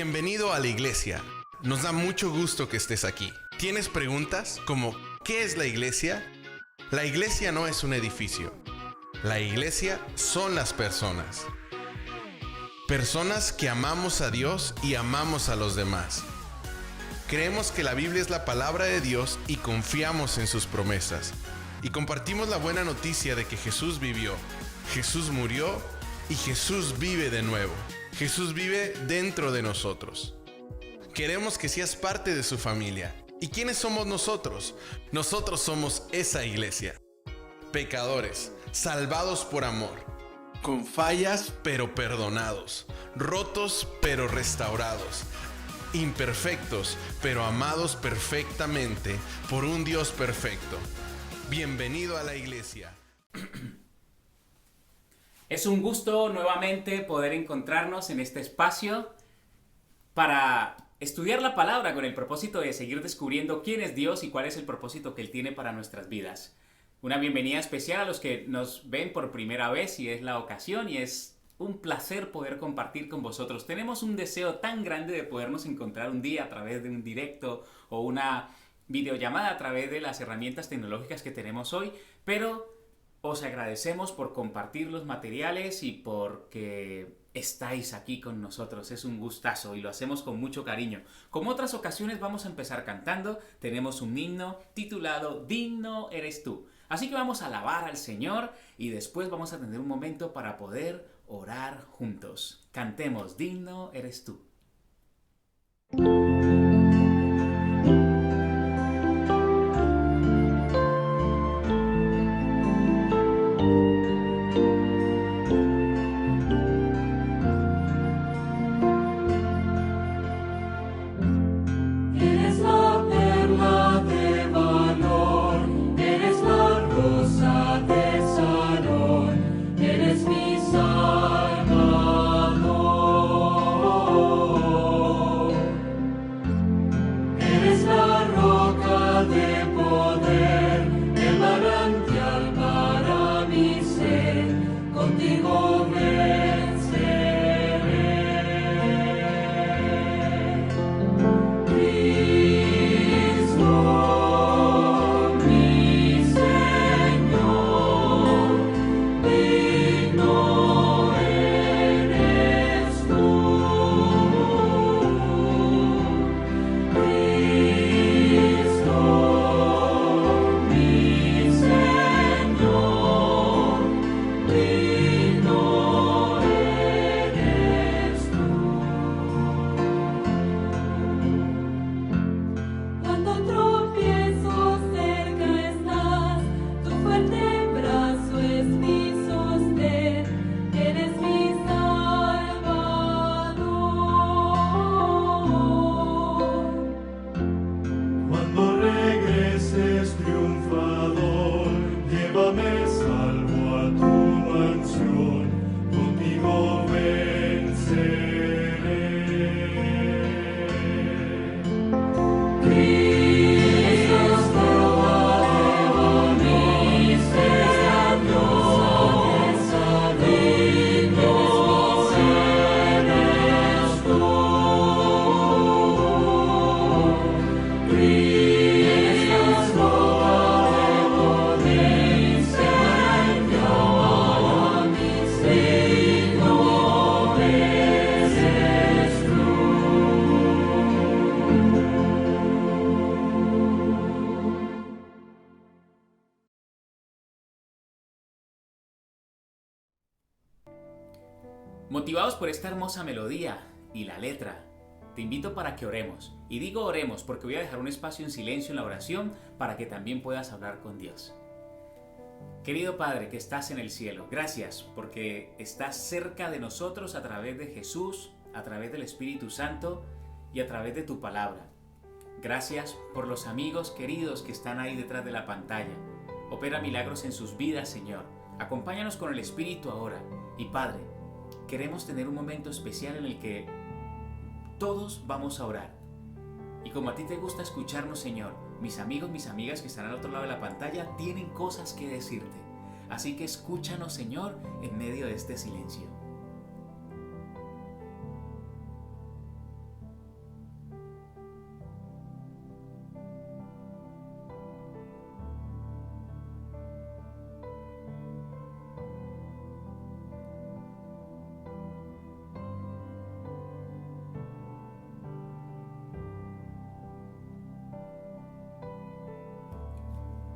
Bienvenido a la iglesia. Nos da mucho gusto que estés aquí. ¿Tienes preguntas como ¿qué es la iglesia? La iglesia no es un edificio. La iglesia son las personas. Personas que amamos a Dios y amamos a los demás. Creemos que la Biblia es la palabra de Dios y confiamos en sus promesas. Y compartimos la buena noticia de que Jesús vivió, Jesús murió y Jesús vive de nuevo. Jesús vive dentro de nosotros. Queremos que seas parte de su familia. ¿Y quiénes somos nosotros? Nosotros somos esa iglesia. Pecadores, salvados por amor, con fallas pero perdonados, rotos pero restaurados, imperfectos pero amados perfectamente por un Dios perfecto. Bienvenido a la iglesia. Es un gusto nuevamente poder encontrarnos en este espacio para estudiar la palabra con el propósito de seguir descubriendo quién es Dios y cuál es el propósito que Él tiene para nuestras vidas. Una bienvenida especial a los que nos ven por primera vez y es la ocasión y es un placer poder compartir con vosotros. Tenemos un deseo tan grande de podernos encontrar un día a través de un directo o una videollamada a través de las herramientas tecnológicas que tenemos hoy, pero os agradecemos por compartir los materiales y porque estáis aquí con nosotros. Es un gustazo y lo hacemos con mucho cariño. Como otras ocasiones vamos a empezar cantando. Tenemos un himno titulado Digno eres tú. Así que vamos a alabar al Señor y después vamos a tener un momento para poder orar juntos. Cantemos Digno eres tú. Motivados por esta hermosa melodía y la letra, te invito para que oremos. Y digo oremos porque voy a dejar un espacio en silencio en la oración para que también puedas hablar con Dios. Querido Padre que estás en el cielo, gracias porque estás cerca de nosotros a través de Jesús, a través del Espíritu Santo y a través de tu palabra. Gracias por los amigos queridos que están ahí detrás de la pantalla. Opera milagros en sus vidas, Señor. Acompáñanos con el Espíritu ahora. Y Padre, queremos tener un momento especial en el que todos vamos a orar. Y como a ti te gusta escucharnos, Señor, mis amigos, mis amigas que están al otro lado de la pantalla tienen cosas que decirte. Así que escúchanos, Señor, en medio de este silencio.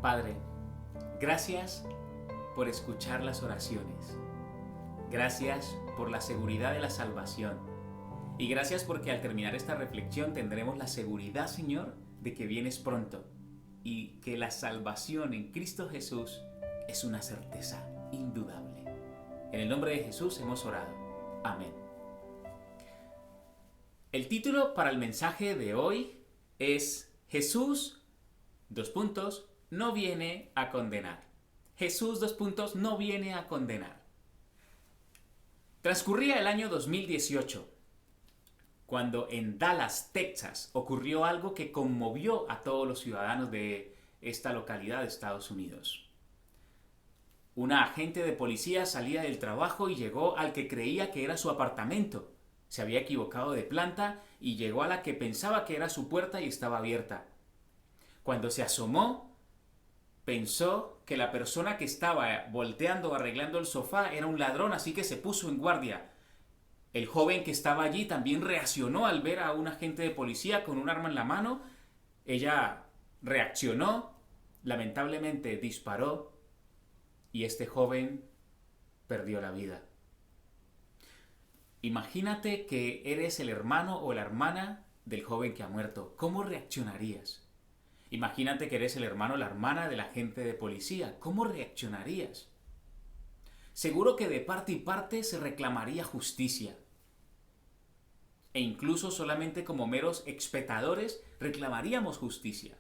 Padre, gracias por escuchar las oraciones. Gracias por la seguridad de la salvación. Y gracias porque al terminar esta reflexión tendremos la seguridad, Señor, de que vienes pronto y que la salvación en Cristo Jesús es una certeza indudable. En el nombre de Jesús hemos orado. Amén. El título para el mensaje de hoy es Jesús, no viene a condenar. Jesús, no viene a condenar. Transcurría el año 2018, cuando en Dallas, Texas, ocurrió algo que conmovió a todos los ciudadanos de esta localidad de Estados Unidos. Una agente de policía salía del trabajo y llegó al que creía que era su apartamento. Se había equivocado de planta y llegó a la que pensaba que era su puerta y estaba abierta. Cuando se asomó, pensó que la persona que estaba volteando o arreglando el sofá era un ladrón, así que se puso en guardia. El joven que estaba allí también reaccionó al ver a un agente de policía con un arma en la mano. Ella reaccionó, lamentablemente disparó y este joven perdió la vida. Imagínate que eres el hermano o la hermana del joven que ha muerto. ¿Cómo reaccionarías? Imagínate que eres el hermano o la hermana del agente de policía. ¿Cómo reaccionarías? Seguro que de parte y parte se reclamaría justicia. E incluso solamente como meros espectadores reclamaríamos justicia.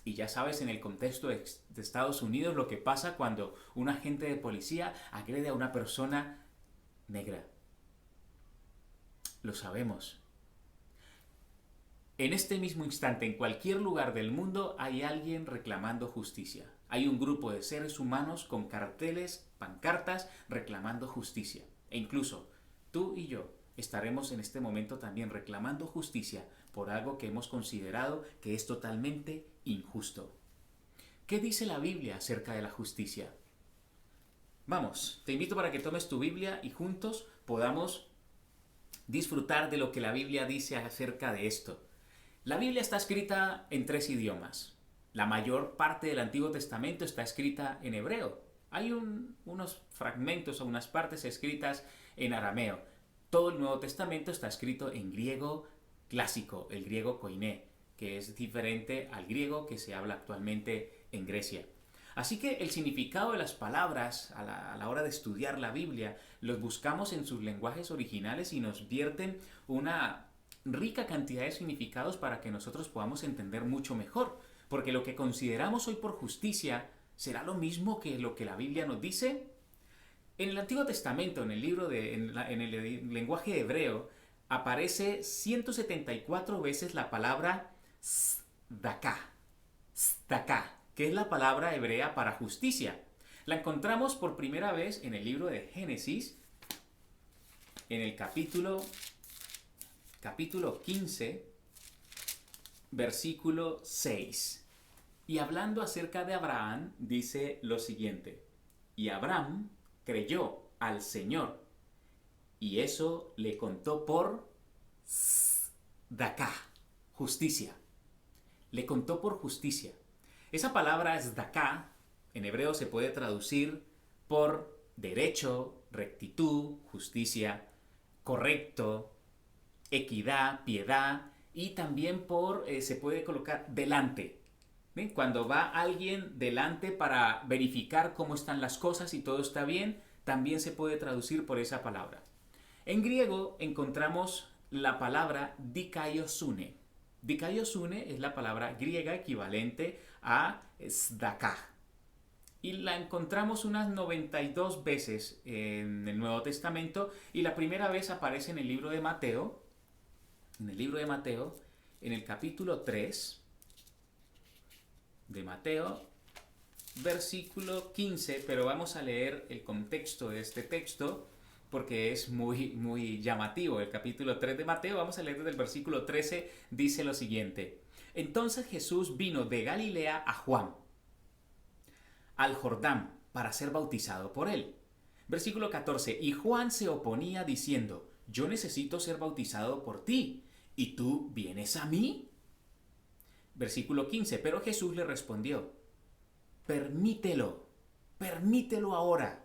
Y ya sabes en el contexto de Estados Unidos lo que pasa cuando un agente de policía agrede a una persona negra. Lo sabemos. En este mismo instante, en cualquier lugar del mundo, hay alguien reclamando justicia. Hay un grupo de seres humanos con carteles, pancartas, reclamando justicia. E incluso tú y yo estaremos en este momento también reclamando justicia por algo que hemos considerado que es totalmente injusto. ¿Qué dice la Biblia acerca de la justicia? Vamos, te invito para que tomes tu Biblia y juntos podamos disfrutar de lo que la Biblia dice acerca de esto. La Biblia está escrita en 3 idiomas. La mayor parte del Antiguo Testamento está escrita en hebreo. Hay unos fragmentos o unas partes escritas en arameo. Todo el Nuevo Testamento está escrito en griego clásico, el griego koiné, que es diferente al griego que se habla actualmente en Grecia. Así que el significado de las palabras a la hora de estudiar la Biblia los buscamos en sus lenguajes originales y nos vierten una rica cantidad de significados para que nosotros podamos entender mucho mejor. Porque lo que consideramos hoy por justicia será lo mismo que lo que la Biblia nos dice. En el Antiguo Testamento, en el lenguaje hebreo, aparece 174 veces la palabra tzedakah, que es la palabra hebrea para justicia. La encontramos por primera vez en el libro de Génesis, en el capítulo 15, versículo 6. Y hablando acerca de Abraham, dice lo siguiente: y Abraham creyó al Señor, y eso le contó por tzedakah, justicia. Le contó por justicia. Esa palabra tzedakah en hebreo se puede traducir por derecho, rectitud, justicia, correcto, equidad, piedad, y también se puede colocar delante. ¿Ven? Cuando va alguien delante para verificar cómo están las cosas y todo está bien, también se puede traducir por esa palabra. En griego encontramos la palabra dikaiosune. Dikaiosune es la palabra griega equivalente a tzedakah. Y la encontramos unas 92 veces en el Nuevo Testamento, y la primera vez aparece en el libro de Mateo, en el capítulo 3 de Mateo, versículo 15, pero vamos a leer el contexto de este texto porque es muy llamativo. El capítulo 3 de Mateo, vamos a leer desde el versículo 13, dice lo siguiente: entonces Jesús vino de Galilea a Juan, al Jordán, para ser bautizado por él. Versículo 14, y Juan se oponía diciendo: yo necesito ser bautizado por ti, ¿y tú vienes a mí? Versículo 15, pero Jesús le respondió: permítelo ahora,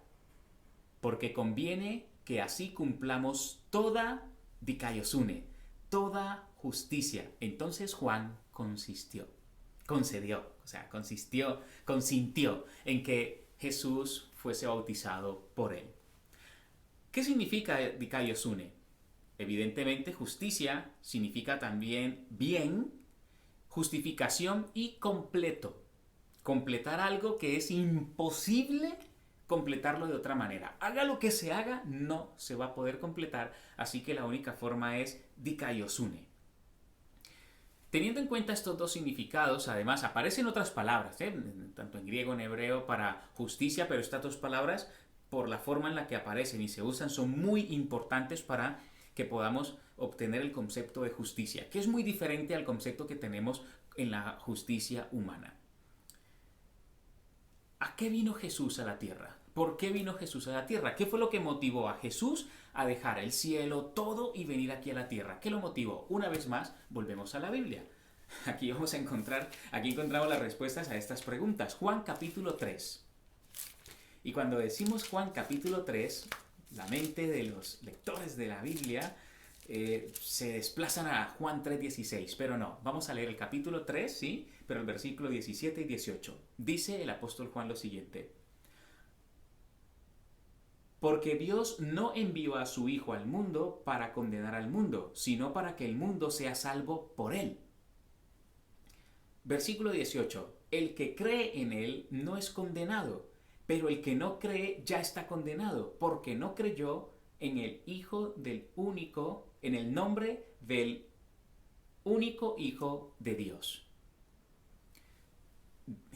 porque conviene que así cumplamos toda dikaiosune, toda justicia. Entonces Juan consintió en que Jesús fuese bautizado por él. ¿Qué significa dikaiosune? Evidentemente, justicia significa también bien, justificación y completo. Completar algo que es imposible completarlo de otra manera. Haga lo que se haga, no se va a poder completar, así que la única forma es dikaiosune. Teniendo en cuenta estos dos significados, además aparecen otras palabras, tanto en griego, en hebreo, para justicia, pero estas dos palabras, por la forma en la que aparecen y se usan, son muy importantes para que podamos obtener el concepto de justicia, que es muy diferente al concepto que tenemos en la justicia humana. ¿A qué vino Jesús a la tierra? ¿Por qué vino Jesús a la tierra? ¿Qué fue lo que motivó a Jesús a dejar el cielo, todo, y venir aquí a la tierra? ¿Qué lo motivó? Una vez más, volvemos a la Biblia. Aquí encontramos las respuestas a estas preguntas. Juan capítulo 3. Y cuando decimos Juan capítulo 3, la mente de los lectores de la Biblia se desplazan a Juan 3:16, pero no, vamos a leer el capítulo 3, sí, pero el versículo 17 y 18. Dice el apóstol Juan lo siguiente: porque Dios no envió a su Hijo al mundo para condenar al mundo, sino para que el mundo sea salvo por él. Versículo 18. El que cree en él no es condenado, pero el que no cree ya está condenado, porque no creyó en el nombre del único Hijo de Dios.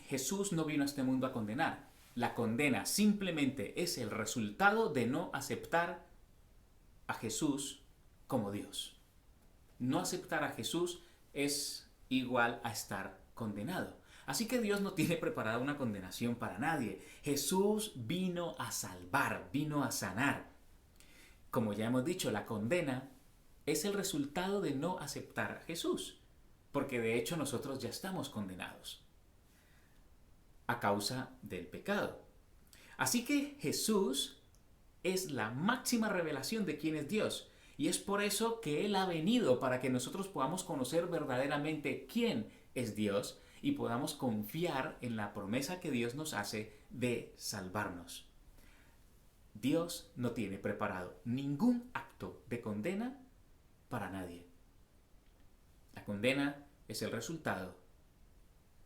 Jesús no vino a este mundo a condenar. La condena simplemente es el resultado de no aceptar a Jesús como Dios. No aceptar a Jesús es igual a estar condenado. Así que Dios no tiene preparada una condenación para nadie. Jesús vino a salvar, vino a sanar. Como ya hemos dicho, la condena es el resultado de no aceptar a Jesús, porque de hecho nosotros ya estamos condenados a causa del pecado. Así que Jesús es la máxima revelación de quién es Dios, y es por eso que Él ha venido, para que nosotros podamos conocer verdaderamente quién es Dios y podamos confiar en la promesa que Dios nos hace de salvarnos. Dios no tiene preparado ningún acto de condena para nadie. La condena es el resultado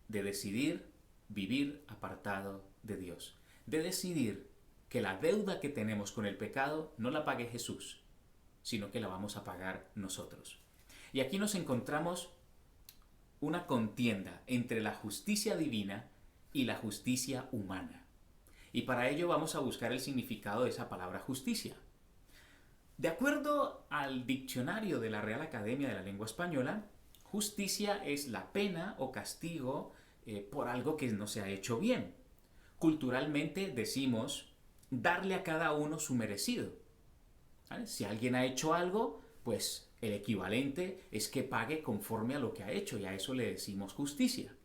de decidir vivir apartado de Dios, de decidir que la deuda que tenemos con el pecado no la pague Jesús, sino que la vamos a pagar nosotros. Y aquí nos encontramos una contienda entre la justicia divina y la justicia humana. Y para ello vamos a buscar el significado de esa palabra justicia. De acuerdo al diccionario de la Real Academia de la Lengua Española, justicia es la pena o castigo por algo que no se ha hecho bien. Culturalmente decimos darle a cada uno su merecido. ¿Vale? Si alguien ha hecho algo, pues el equivalente es que pague conforme a lo que ha hecho, y a eso le decimos justicia.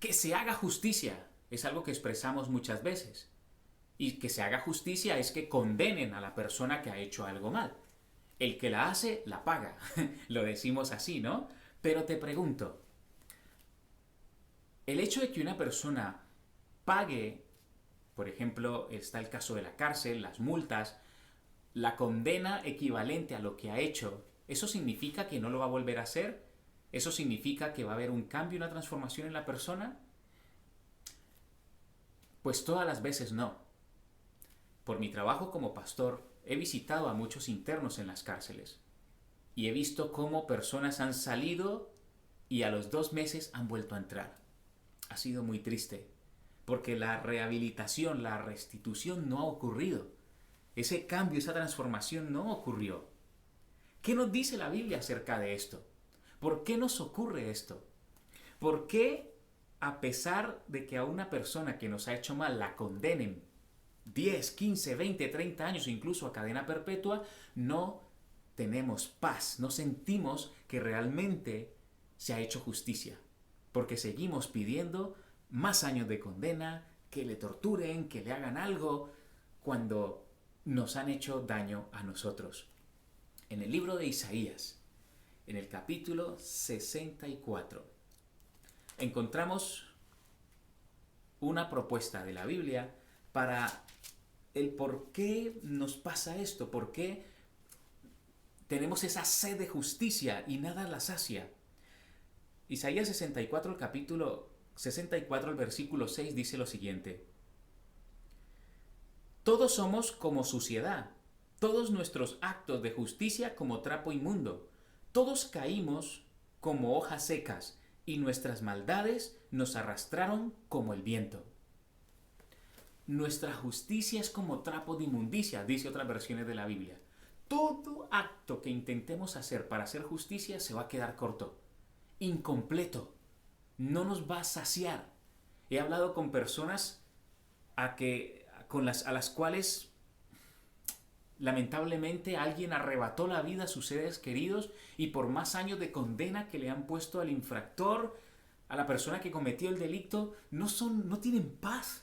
Que se haga justicia es algo que expresamos muchas veces. Y que se haga justicia es que condenen a la persona que ha hecho algo mal. El que la hace, la paga. Lo decimos así, ¿no? Pero te pregunto, el hecho de que una persona pague, por ejemplo, está el caso de la cárcel, las multas, la condena equivalente a lo que ha hecho, ¿eso significa que no lo va a volver a hacer? ¿Eso significa que va a haber un cambio, una transformación en la persona? Pues todas las veces no. Por mi trabajo como pastor, he visitado a muchos internos en las cárceles y he visto cómo personas han salido y a los 2 meses han vuelto a entrar. Ha sido muy triste, porque la rehabilitación, la restitución no ha ocurrido. Ese cambio, esa transformación no ocurrió. ¿Qué nos dice la Biblia acerca de esto? ¿Por qué nos ocurre esto? ¿Por qué, a pesar de que a una persona que nos ha hecho mal la condenen 10, 15, 20, 30 años, incluso a cadena perpetua, no tenemos paz, no sentimos que realmente se ha hecho justicia? porque seguimos pidiendo más años de condena, que le torturen, que le hagan algo, cuando nos han hecho daño a nosotros. En el libro de Isaías, en el capítulo 64, encontramos una propuesta de la Biblia para el por qué nos pasa esto, por qué tenemos esa sed de justicia y nada la sacia. Isaías 64, el capítulo 64, el versículo 6 dice lo siguiente: todos somos como suciedad, todos nuestros actos de justicia como trapo inmundo, todos caímos como hojas secas, y nuestras maldades nos arrastraron como el viento. Nuestra justicia es como trapo de inmundicia, dice otras versiones de la Biblia. Todo acto que intentemos hacer para hacer justicia se va a quedar corto, incompleto, no nos va a saciar. He hablado con personas a las cuales lamentablemente alguien arrebató la vida a sus seres queridos, y por más años de condena que le han puesto al infractor, a la persona que cometió el delito, no tienen paz.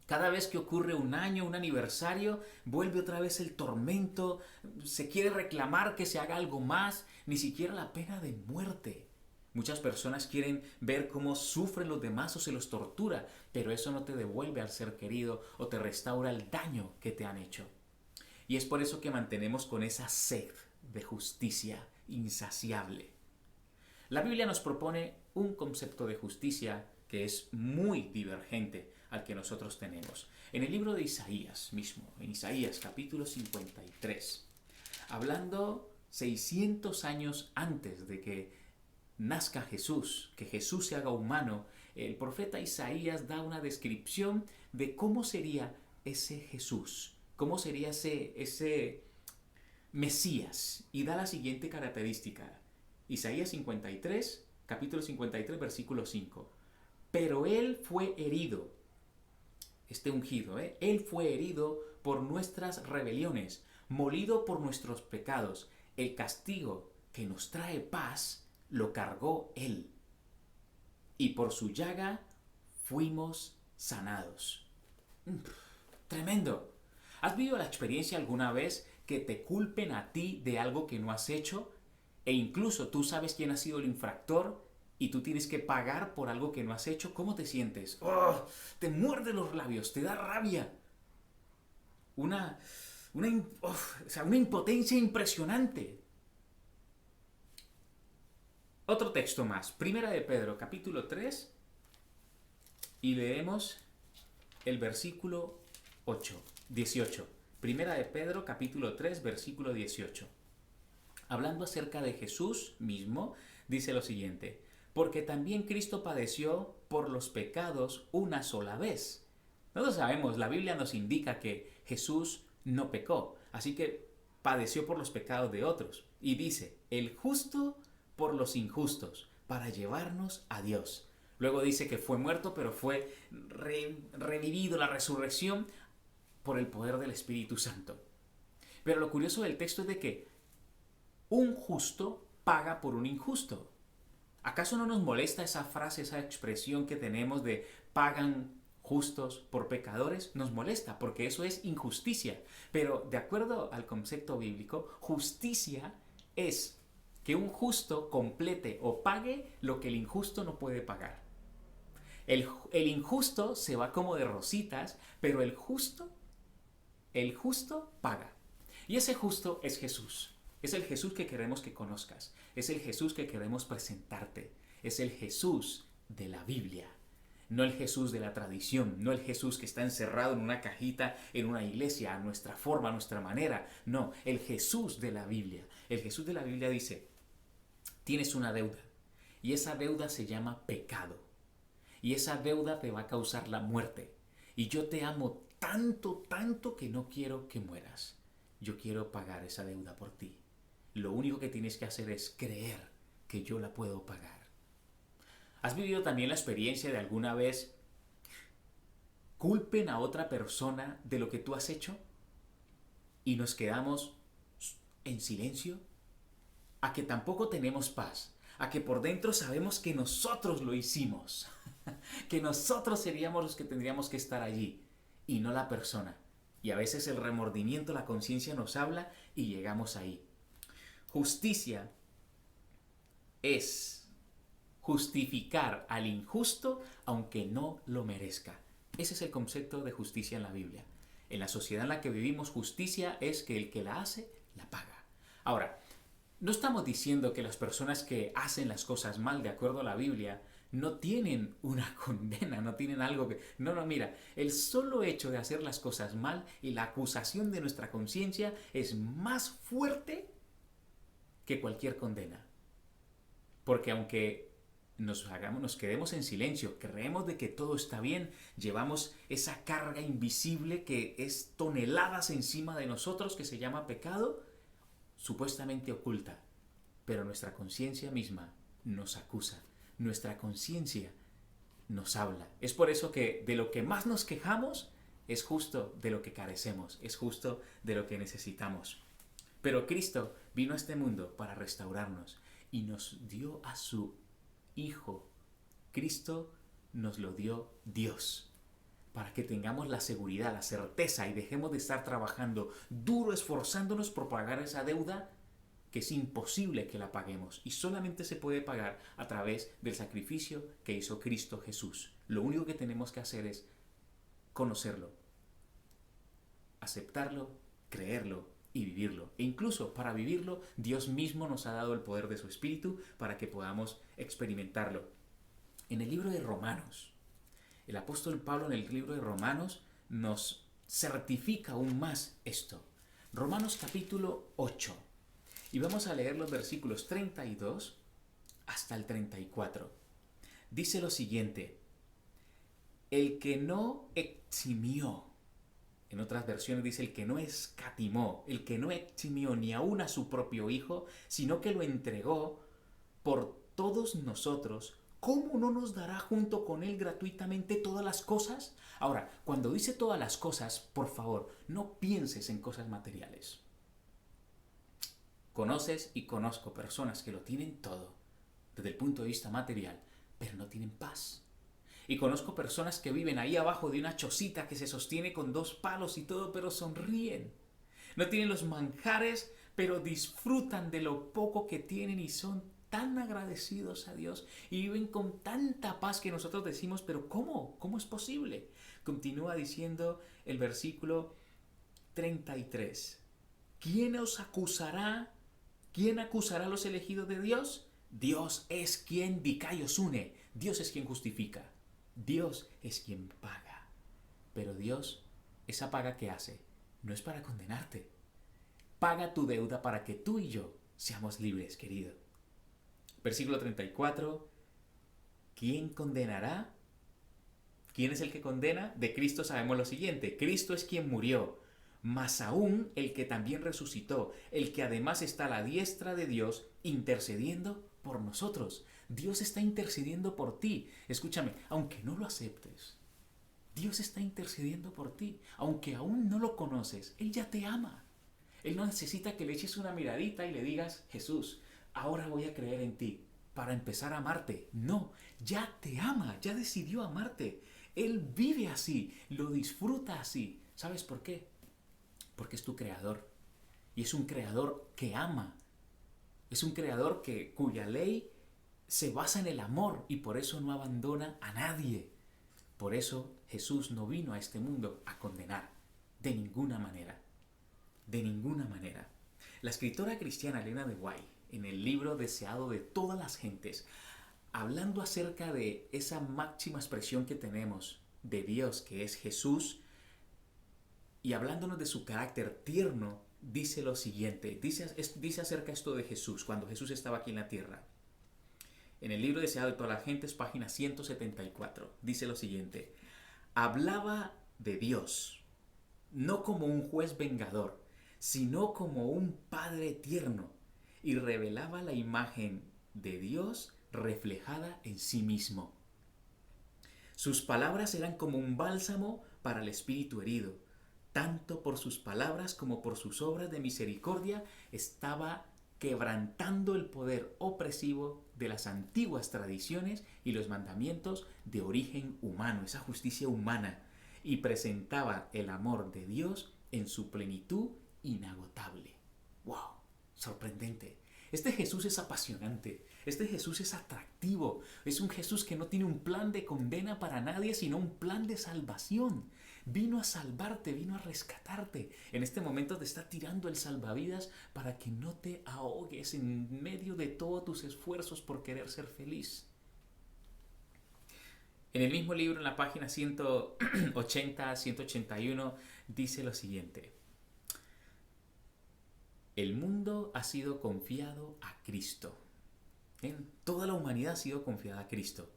Cada vez que ocurre un año, un aniversario, vuelve otra vez el tormento, se quiere reclamar que se haga algo más, ni siquiera la pena de muerte. Muchas personas quieren ver cómo sufren los demás o se los tortura, pero eso no te devuelve al ser querido o te restaura el daño que te han hecho. Y es por eso que mantenemos con esa sed de justicia insaciable. La Biblia nos propone un concepto de justicia que es muy divergente al que nosotros tenemos. En el libro de Isaías mismo, en Isaías capítulo 53, hablando 600 años antes de que nazca Jesús, que Jesús se haga humano, el profeta Isaías da una descripción de cómo sería ese Jesús, cómo sería ese Mesías, y da la siguiente característica. Isaías 53, capítulo 53, versículo 5. Pero él fue herido, este ungido, él fue herido por nuestras rebeliones, molido por nuestros pecados. El castigo que nos trae paz lo cargó él, y por su llaga fuimos sanados. Tremendo. ¿Has vivido la experiencia alguna vez que te culpen a ti de algo que no has hecho, e incluso tú sabes quién ha sido el infractor y tú tienes que pagar por algo que no has hecho? ¿Cómo te sientes? ¡Oh! Te muerde los labios, te da rabia. Una impotencia impresionante. Otro texto más, Primera de Pedro, capítulo 3, y leemos el versículo 18. Primera de Pedro, capítulo 3, versículo 18. Hablando acerca de Jesús mismo, dice lo siguiente: porque también Cristo padeció por los pecados una sola vez. Nosotros sabemos, la Biblia nos indica que Jesús no pecó, así que padeció por los pecados de otros. Y dice, el justo por los injustos, para llevarnos a Dios. Luego dice que fue muerto, pero fue revivido, la resurrección, por el poder del Espíritu Santo. Pero lo curioso del texto es de que un justo paga por un injusto. ¿Acaso no nos molesta esa frase, esa expresión que tenemos de pagan justos por pecadores? Nos molesta porque eso es injusticia. Pero de acuerdo al concepto bíblico, justicia es que un justo complete o pague lo que el injusto no puede pagar. El injusto se va como de rositas, pero el justo paga. Y ese justo es Jesús. Es el Jesús que queremos que conozcas. Es el Jesús que queremos presentarte. Es el Jesús de la Biblia. No el Jesús de la tradición. No el Jesús que está encerrado en una cajita, en una iglesia, a nuestra forma, a nuestra manera. No, el Jesús de la Biblia. El Jesús de la Biblia dice, tienes una deuda. Y esa deuda se llama pecado. Y esa deuda te va a causar la muerte. Y yo te amo tanto, tanto que no quiero que mueras. Yo quiero pagar esa deuda por ti. Lo único que tienes que hacer es creer que yo la puedo pagar. ¿Has vivido también la experiencia de alguna vez culpen a otra persona de lo que tú has hecho y nos quedamos en silencio? A que tampoco tenemos paz, a que por dentro sabemos que nosotros lo hicimos, que nosotros seríamos los que tendríamos que estar allí y no la persona. Y a veces el remordimiento, la conciencia nos habla y llegamos ahí. Justicia es justificar al injusto aunque no lo merezca. Ese es el concepto de justicia en la Biblia. En la sociedad en la que vivimos, justicia es que el que la hace, la paga. Ahora, no estamos diciendo que las personas que hacen las cosas mal de acuerdo a la Biblia no tienen una condena, no tienen algo que... No, mira, el solo hecho de hacer las cosas mal y la acusación de nuestra conciencia es más fuerte que cualquier condena. Porque aunque nos quedemos en silencio, creemos de que todo está bien, llevamos esa carga invisible que es toneladas encima de nosotros, que se llama pecado, supuestamente oculta, pero nuestra conciencia misma nos acusa, nuestra conciencia nos habla. Es por eso que de lo que más nos quejamos es justo de lo que carecemos, es justo de lo que necesitamos. Pero Cristo vino a este mundo para restaurarnos y nos dio a su Hijo. Cristo nos lo dio Dios, para que tengamos la seguridad, la certeza y dejemos de estar trabajando duro, esforzándonos por pagar esa deuda que es imposible que la paguemos y solamente se puede pagar a través del sacrificio que hizo Cristo Jesús. Lo único que tenemos que hacer es conocerlo, aceptarlo, creerlo y vivirlo. E incluso para vivirlo, Dios mismo nos ha dado el poder de su Espíritu para que podamos experimentarlo. En el libro de Romanos, el apóstol Pablo en el libro de Romanos nos certifica aún más esto. Romanos capítulo 8. Y vamos a leer los versículos 32 hasta el 34. Dice lo siguiente: el que no eximió, en otras versiones dice el que no escatimó, el que no eximió ni aun a su propio Hijo, sino que lo entregó por todos nosotros, ¿cómo no nos dará junto con Él gratuitamente todas las cosas? Ahora, cuando dice todas las cosas, por favor, no pienses en cosas materiales. Conoces y conozco personas que lo tienen todo, desde el punto de vista material, pero no tienen paz. Y conozco personas que viven ahí abajo de una chocita que se sostiene con 2 palos y todo, pero sonríen. No tienen los manjares, pero disfrutan de lo poco que tienen y son tan agradecidos a Dios y viven con tanta paz que nosotros decimos, pero ¿cómo? ¿Cómo es posible? Continúa diciendo el versículo 33. ¿Quién os acusará? ¿Quién acusará a los elegidos de Dios? Dios es quien dicaios une. Dios es quien justifica. Dios es quien paga. Pero Dios, esa paga que hace, no es para condenarte. Paga tu deuda para que tú y yo seamos libres, querido. Versículo 34. ¿Quién condenará? ¿Quién es el que condena? De Cristo sabemos lo siguiente: Cristo es quien murió, mas aún el que también resucitó, el que además está a la diestra de Dios intercediendo por nosotros. Dios está intercediendo por ti. Escúchame, aunque no lo aceptes, Dios está intercediendo por ti. Aunque aún no lo conoces, Él ya te ama. Él no necesita que le eches una miradita y le digas: Jesús, ahora voy a creer en ti para empezar a amarte. No, ya te ama, ya decidió amarte. Él vive así, lo disfruta así. ¿Sabes por qué? Porque es tu creador. Y es un creador que ama. Es un creador cuya ley se basa en el amor y por eso no abandona a nadie. Por eso Jesús no vino a este mundo a condenar. De ninguna manera. De ninguna manera. La escritora cristiana Elena de White, en el libro Deseado de todas las gentes, hablando acerca de esa máxima expresión que tenemos de Dios, que es Jesús, y hablándonos de su carácter tierno, dice lo siguiente, dice acerca esto de Jesús, cuando Jesús estaba aquí en la tierra. En el libro Deseado de todas las gentes, página 174, dice lo siguiente: hablaba de Dios, no como un juez vengador, sino como un Padre tierno, y revelaba la imagen de Dios reflejada en sí mismo. Sus palabras eran como un bálsamo para el espíritu herido. Tanto por sus palabras como por sus obras de misericordia estaba quebrantando el poder opresivo de las antiguas tradiciones y los mandamientos de origen humano, esa justicia humana, y presentaba el amor de Dios en su plenitud inagotable. ¡Wow! Sorprendente. Este Jesús es apasionante, este Jesús es atractivo, es un Jesús que no tiene un plan de condena para nadie, sino un plan de salvación. Vino a salvarte, vino a rescatarte. En este momento te está tirando el salvavidas para que no te ahogues en medio de todos tus esfuerzos por querer ser feliz. En el mismo libro, en la página 180, 181, dice lo siguiente. El mundo ha sido confiado a Cristo. Toda la humanidad ha sido confiada a Cristo.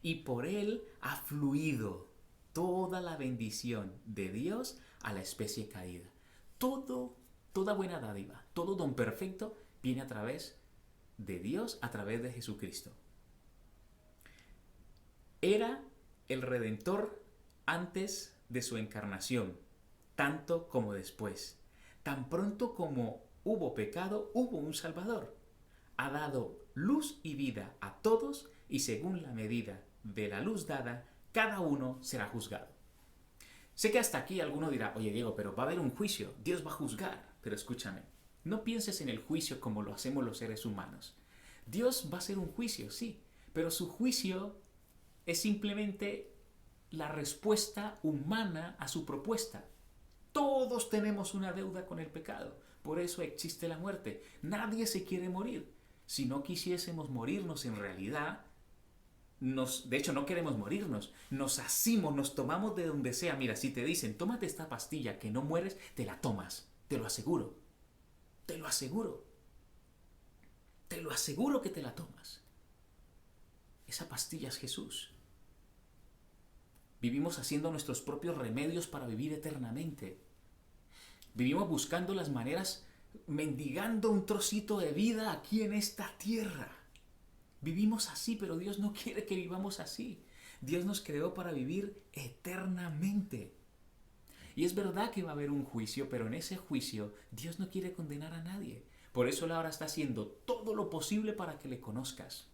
Y por Él ha fluido toda la bendición de Dios a la especie caída. Toda buena dádiva, todo don perfecto viene a través de Dios, a través de Jesucristo. Era el Redentor antes de su encarnación, tanto como después. Tan pronto como hubo pecado, hubo un Salvador. Ha dado luz y vida a todos y según la medida de la luz dada, cada uno será juzgado. Sé que hasta aquí alguno dirá, oye Diego, pero va a haber un juicio, Dios va a juzgar. Pero escúchame, no pienses en el juicio como lo hacemos los seres humanos. Dios va a hacer un juicio, sí, pero su juicio es simplemente la respuesta humana a su propuesta. Todos tenemos una deuda con el pecado, por eso existe la muerte. Nadie se quiere morir. Si no quisiésemos morirnos en realidad, de hecho no queremos morirnos, nos asimos, nos tomamos de donde sea. Mira, si te dicen, tómate esta pastilla que no mueres, te la tomas, te lo aseguro, te lo aseguro, te lo aseguro que te la tomas. Esa pastilla es Jesús. Vivimos haciendo nuestros propios remedios para vivir eternamente. Vivimos buscando las maneras, mendigando un trocito de vida aquí en esta tierra. Vivimos así, pero Dios no quiere que vivamos así. Dios nos creó para vivir eternamente. Y es verdad que va a haber un juicio, pero en ese juicio Dios no quiere condenar a nadie. Por eso Él ahora está haciendo todo lo posible para que le conozcas.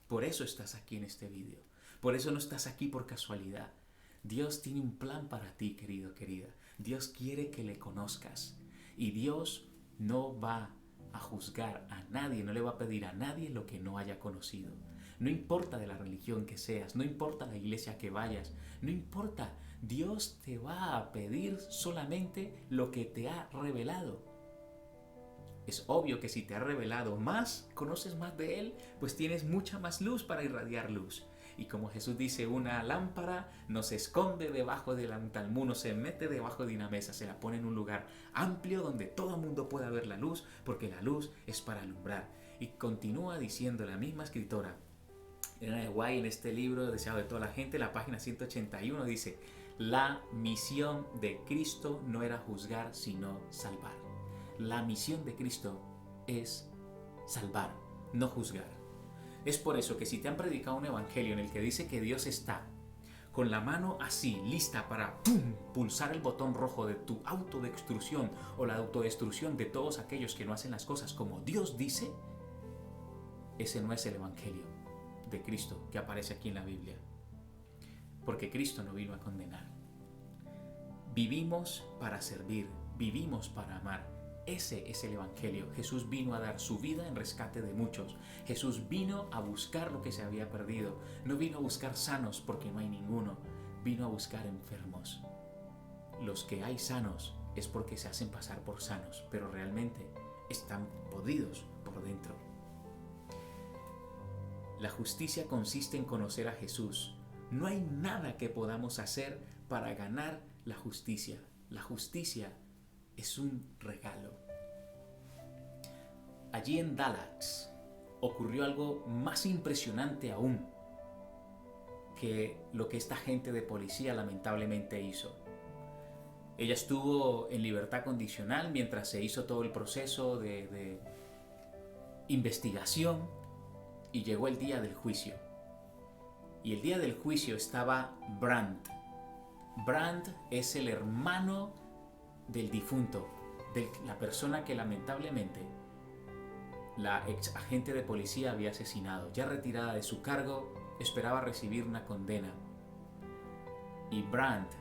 Por eso estás aquí en este vídeo. Por eso no estás aquí por casualidad. Dios tiene un plan para ti, querido, querida. Dios quiere que le conozcas. Y Dios no va a juzgar a nadie, no le va a pedir a nadie lo que no haya conocido. No importa de la religión que seas, no importa la iglesia que vayas, no importa. Dios te va a pedir solamente lo que te ha revelado. Es obvio que si te ha revelado más, conoces más de Él, pues tienes mucha más luz para irradiar luz. Y como Jesús dice, una lámpara no se esconde debajo del talmud, no se mete debajo de una mesa, se la pone en un lugar amplio donde todo el mundo pueda ver la luz, porque la luz es para alumbrar. Y continúa diciendo la misma escritora, Elena de White, en este libro Deseado de toda la gente, la página 181 dice, la misión de Cristo no era juzgar, sino salvar. La misión de Cristo es salvar, no juzgar. Es por eso que si te han predicado un evangelio en el que dice que Dios está con la mano así, lista para pulsar el botón rojo de tu autodestrucción o la autodestrucción de todos aquellos que no hacen las cosas como Dios dice, ese no es el evangelio de Cristo que aparece aquí en la Biblia. Porque Cristo no vino a condenar. Vivimos para servir, vivimos para amar. Ese es el evangelio. Jesús vino a dar su vida en rescate de muchos. Jesús vino a buscar lo que se había perdido. No vino a buscar sanos porque no hay ninguno. Vino a buscar enfermos. Los que hay sanos es porque se hacen pasar por sanos, pero realmente están podridos por dentro. La justicia consiste en conocer a Jesús. No hay nada que podamos hacer para ganar la justicia. La justicia es un regalo. Allí en Dallas ocurrió algo más impresionante aún que lo que esta gente de policía lamentablemente hizo. Ella estuvo en libertad condicional mientras se hizo todo el proceso de investigación y llegó el día del juicio. Y el día del juicio estaba Brandt. Brandt es el hermano del difunto, de la persona que lamentablemente la ex agente de policía había asesinado. Ya retirada de su cargo, esperaba recibir una condena. Y Brandt,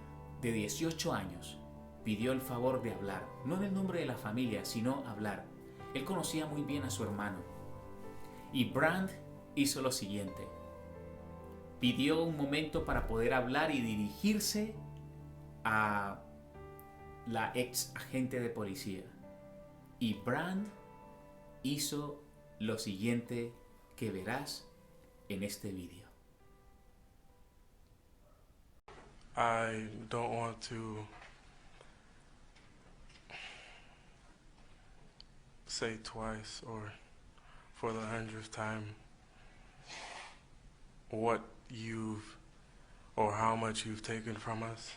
de 18 años, pidió el favor de hablar, no en el nombre de la familia, sino hablar. Él conocía muy bien a su hermano. Y Brandt hizo lo siguiente. Pidió un momento para poder hablar y dirigirse a la ex agente de policía. Y Brandt hizo lo siguiente que verás en este vídeo. I don't want to say twice or for the 100th time what you've or how much you've taken from us.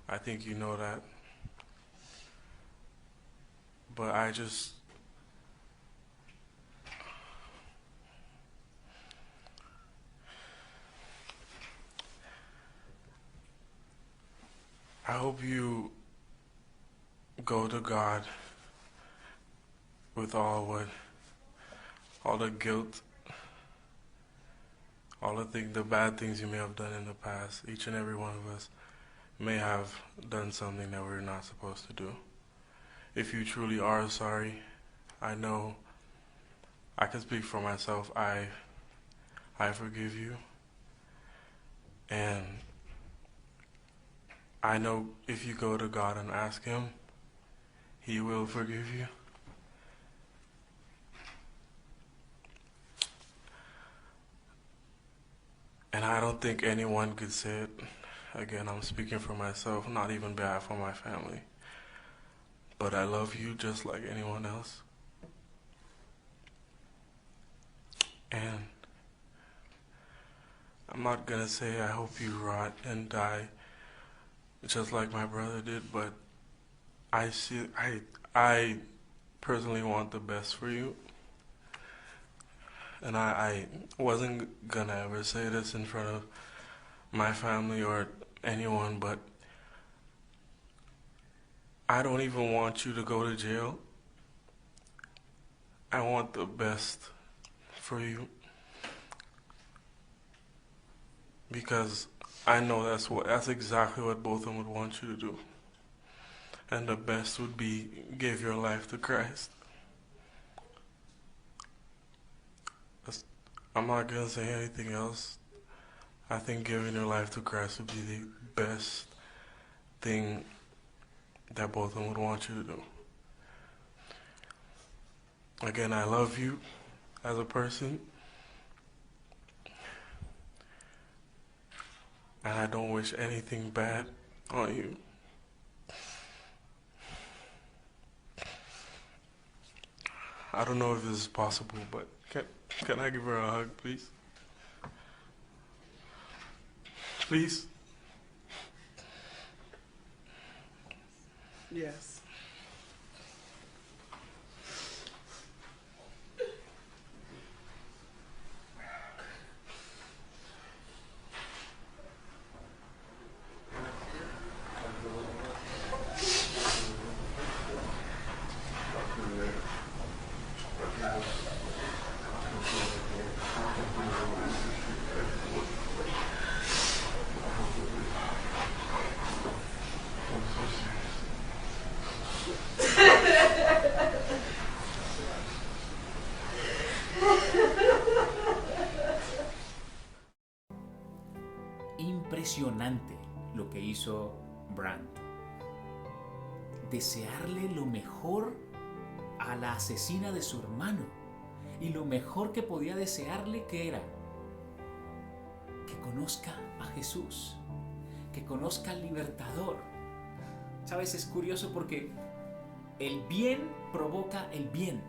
I think you know that. But I hope you go to God with all the guilt, all the bad things you may have done in the past. Each and every one of us may have done something that we're not supposed to do. If you truly are sorry, I know I can speak for myself. I forgive you. And I know if you go to God and ask Him, He will forgive you. And I don't think anyone could say it. Again, I'm speaking for myself, not even behalf of my family. But I love you just like anyone else. And I'm not gonna say I hope you rot and die just like my brother did, but I personally want the best for you. And I wasn't gonna ever say this in front of my family or anyone, but I don't even want you to go to jail. I want the best for you. Because I know that's exactly what both of them would want you to do. And the best would be give your life to Christ. I'm not gonna say anything else. I think giving your life to Christ would be the best thing that both of them would want you to do. Again, I love you as a person. And I don't wish anything bad on you. I don't know if this is possible, but can I give her a hug, please? Please? Yes. Impresionante lo que hizo Brandt. Desearle lo mejor a la asesina de su hermano. Y lo mejor que podía desearle, ¿qué era? Que conozca a Jesús, que conozca al libertador. ¿Sabes? Es curioso porque el bien provoca el bien.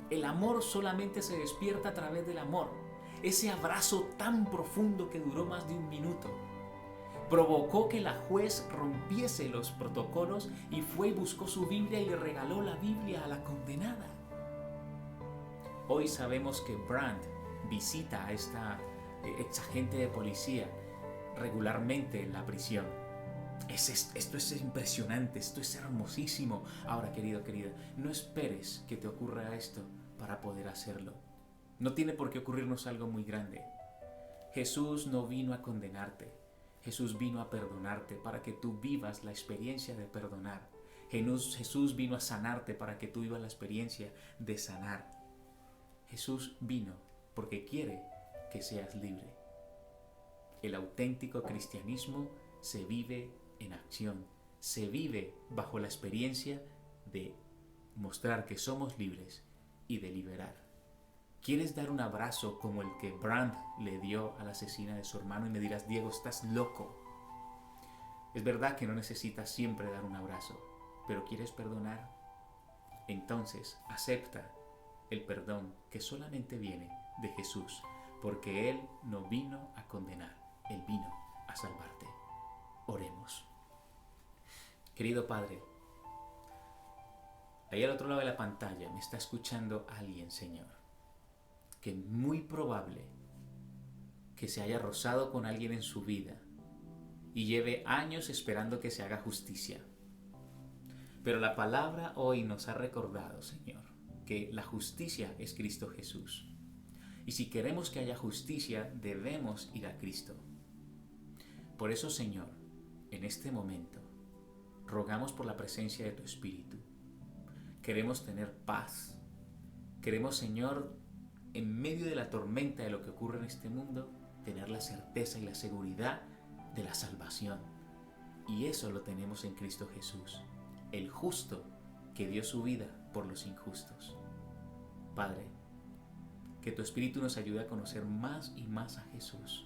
El amor solamente se despierta a través del amor. Ese abrazo tan profundo que duró más de un minuto provocó que la juez rompiese los protocolos y fue y buscó su Biblia y le regaló la Biblia a la condenada. Hoy sabemos que Brandt visita a esta ex agente de policía regularmente en la prisión. Esto es impresionante, esto es hermosísimo. Ahora, querido, querida, no esperes que te ocurra esto para poder hacerlo. No tiene por qué ocurrirnos algo muy grande. Jesús no vino a condenarte. Jesús vino a perdonarte para que tú vivas la experiencia de perdonar. Jesús vino a sanarte para que tú vivas la experiencia de sanar. Jesús vino porque quiere que seas libre. El auténtico cristianismo se vive en acción, se vive bajo la experiencia de mostrar que somos libres y de liberar. ¿Quieres dar un abrazo como el que Brand le dio a la asesina de su hermano? Y me dirás, Diego, estás loco. Es verdad que no necesitas siempre dar un abrazo, pero ¿quieres perdonar? Entonces acepta el perdón que solamente viene de Jesús, porque Él no vino a condenar, Él vino a salvarte. Oremos. Querido Padre, ahí al otro lado de la pantalla me está escuchando alguien, Señor, que es muy probable que se haya rozado con alguien en su vida y lleve años esperando que se haga justicia. Pero la palabra hoy nos ha recordado, Señor, que la justicia es Cristo Jesús. Y si queremos que haya justicia, debemos ir a Cristo. Por eso, Señor, en este momento, rogamos por la presencia de tu Espíritu. Queremos tener paz. Queremos, Señor, en medio de la tormenta de lo que ocurre en este mundo, tener la certeza y la seguridad de la salvación. Y eso lo tenemos en Cristo Jesús, el justo que dio su vida por los injustos. Padre, que tu Espíritu nos ayude a conocer más y más a Jesús.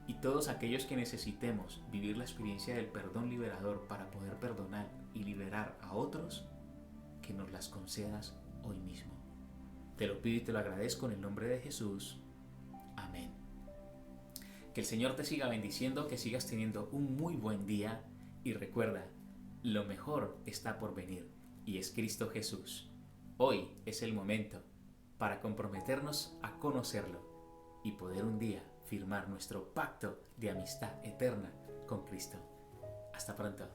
Y todos aquellos que necesitemos vivir la experiencia del perdón liberador para poder perdonar y liberar a otros, que nos las concedas hoy mismo. Te lo pido y te lo agradezco en el nombre de Jesús. Amén. Que el Señor te siga bendiciendo, que sigas teniendo un muy buen día y recuerda, lo mejor está por venir y es Cristo Jesús. Hoy es el momento para comprometernos a conocerlo y poder un día firmar nuestro pacto de amistad eterna con Cristo. Hasta pronto.